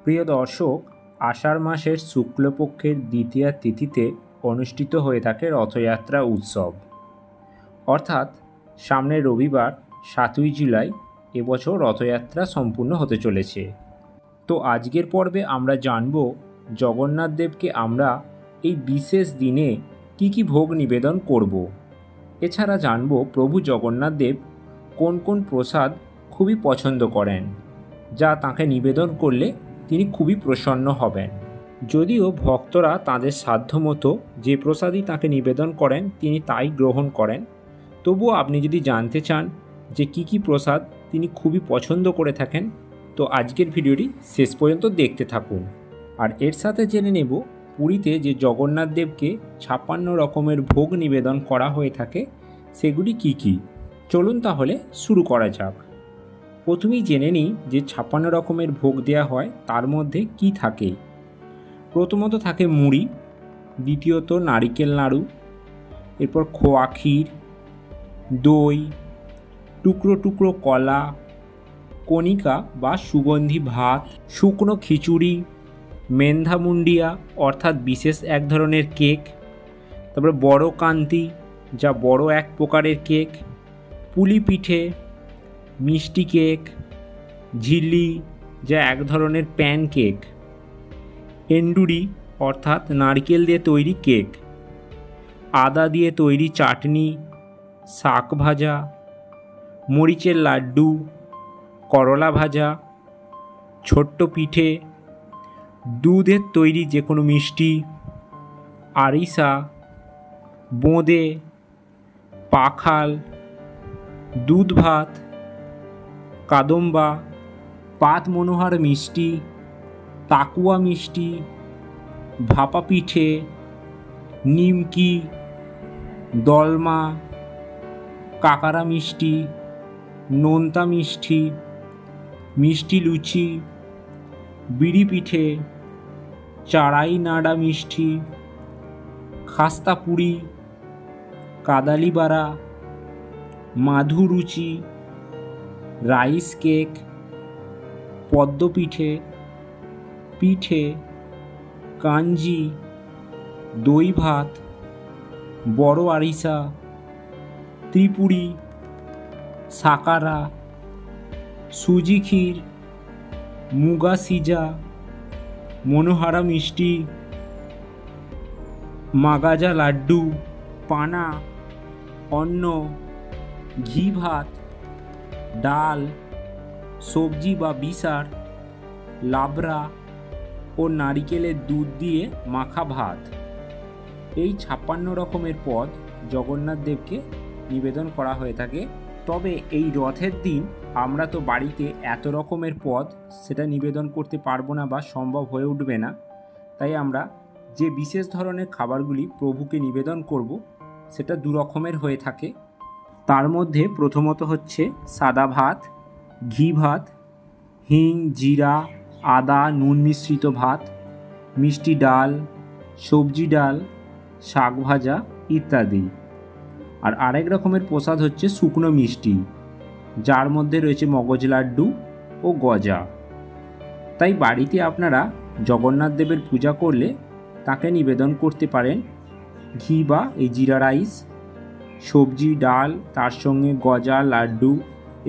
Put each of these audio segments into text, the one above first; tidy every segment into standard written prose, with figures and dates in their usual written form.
প্রিয় দর্শক, আষাঢ় মাসের শুক্লপক্ষের দ্বিতীয়া তিথিতে অনুষ্ঠিত হয়ে থাকে রথযাত্রা উৎসব। অর্থাৎ সামনের রবিবার 7ই জুলাই এবছর রথযাত্রা সম্পূর্ণ হতে চলেছে। তো আজকের পর্বে আমরা জানব জগন্নাথ দেবকে আমরা এই বিশেষ দিনে কি কি ভোগ নিবেদন করব। এছাড়া জানব প্রভু জগন্নাথ দেব কোন কোন প্রসাদ খুবই পছন্দ করেন, যা তাঁকে নিবেদন করলে তিনি খুবই প্রসন্ন হবেন। যদিও ভক্তরা তাঁদের সাধ্যমতো যে প্রসাদই তাঁকে নিবেদন করেন তিনি তাই গ্রহণ করেন, তবুও আপনি যদি জানতে চান যে কি কি প্রসাদ তিনি খুবই পছন্দ করে থাকেন, তো আজকের ভিডিওটি শেষ পর্যন্ত দেখতে থাকুন। আর এর সাথে জেনে নেব পুরীতে যে জগন্নাথ দেবকে 56 রকমের ভোগ নিবেদন করা হয়ে থাকে সেগুলি কি কি। চলুন তাহলে শুরু করা যাক। প্রথমেই জেনে নিই যে 56 রকমের ভোগ দেওয়া হয় তার মধ্যে কি থাকে। প্রথমত থাকে মুড়ি, দ্বিতীয়ত নারিকেল নাড়ু, এরপর খোয়া ক্ষীর, দই, টুকরো টুকরো কলা, কণিকা বা সুগন্ধি ভাত, শুকনো খিচুড়ি, মেন্ধা মুন্ডিয়া অর্থাৎ বিশেষ এক ধরনের কেক, তারপরে বড় কান্তি যা বড় এক প্রকারের কেক, পুলি পিঠে, মিষ্টি কেক, ঝিল্লি যা এক ধরনের প্যান কেক, এন্ডুরি অর্থাৎ নারকেল দিয়ে তৈরি কেক, আদা দিয়ে তৈরি চাটনি, শাক ভাজা, মরিচের লাড্ডু, করলা ভাজা, ছোট্ট পিঠে, দুধের তৈরি যে কোনো মিষ্টি, আরিসা, বোঁদে, পাখাল, দুধ ভাত, কাদম্বা, পাত মনোহার মিষ্টি, তাকুয়া মিষ্টি, ভাপা পিঠে, নিমকি, দলমা, কাকারা মিষ্টি, নোনতা মিষ্টি, মিষ্টি লুচি, বিড়ি পিঠে, চাড়াই নাড়া মিষ্টি, খাস্তা পুরি, কাদালিবাড়া, মাধুরুচি, রাইস কেক, পদ্ম পিঠে, পিঠে, কাঞ্জি, দই ভাত, বড় আরিসা, ত্রিপুরি, সাকারা, সুজি ক্ষীর, মুগা সিজা, মনোহারা মিষ্টি, মাগাজা লাড্ডু, পানা, অন্ন, ঘি ভাত, ডাল, সবজি বা বিসার, লাবড়া ও নারিকেলের দুধ দিয়ে মাখা ভাত। এই 56 রকমের পদ জগন্নাথ দেবকে নিবেদন করা হয়ে থাকে। তবে এই রথের দিন আমরা তো বাড়িতে এত রকমের পদ সেটা নিবেদন করতে পারবো না বা সম্ভব হয়ে উঠবে না। তাই আমরা যে বিশেষ ধরনের খাবারগুলি প্রভুকে নিবেদন করব সেটা 2 রকমের হয়ে থাকে। তার মধ্যে প্রথমত হচ্ছে সাদা ভাত, ঘি ভাত, হিং, জিরা, আদা, নুন মিশ্রিত ভাত, মিষ্টি ডাল, সবজি ডাল, শাক ভাজা ইত্যাদি। আর আরেক রকমের প্রসাদ হচ্ছে শুকনো মিষ্টি, যার মধ্যে রয়েছে মগজ লাড্ডু ও গজা। তাই বাড়িতে আপনারা জগন্নাথ দেবের পূজা করলে তাকে নিবেদন করতে পারেন ঘি বা এই জিরা রাইস, সবজি ডাল, তার সঙ্গে গজা, লাড্ডু,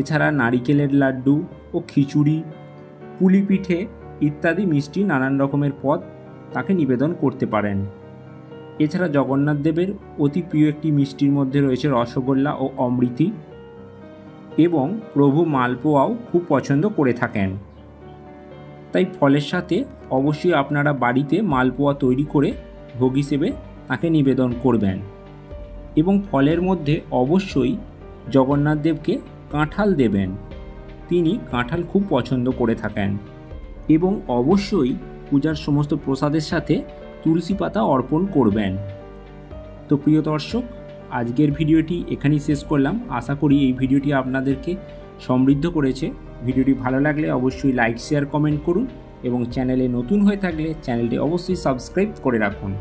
এছাড়া নারিকেলের লাড্ডু ও খিচুড়ি, পুলি পিঠে ইত্যাদি মিষ্টি নানান রকমের পদ তাকে নিবেদন করতে পারেন। এছাড়া জগন্নাথ দেবের অতি প্রিয় একটি মিষ্টির মধ্যে রয়েছে রসগোল্লা ও অমৃতি, এবং প্রভু মালপোয়াও খুব পছন্দ করে থাকেন। তাই ফলের সাথে অবশ্যই আপনারা বাড়িতে মালপোয়া তৈরি করে ভোগ হিসেবে তাকে নিবেদন করবেন। এবং ফলের মধ্যে অবশ্যই জগন্নাথ দেবকে কাঁঠাল দেবেন, তিনি কাঁঠাল খুব পছন্দ করে থাকেন। এবং অবশ্যই পূজার সমস্ত প্রসাদের সাথে তুলসী পাতা অর্পণ করবেন। তো প্রিয় দর্শক, আজকের ভিডিওটি এখানেই শেষ করলাম। আশা করি এই ভিডিওটি আপনাদেরকে সমৃদ্ধ করেছে। ভিডিওটি ভালো লাগলে অবশ্যই লাইক, শেয়ার, কমেন্ট করুন এবং চ্যানেলে নতুন হয়ে থাকলে চ্যানেলটি অবশ্যই সাবস্ক্রাইব করে রাখুন।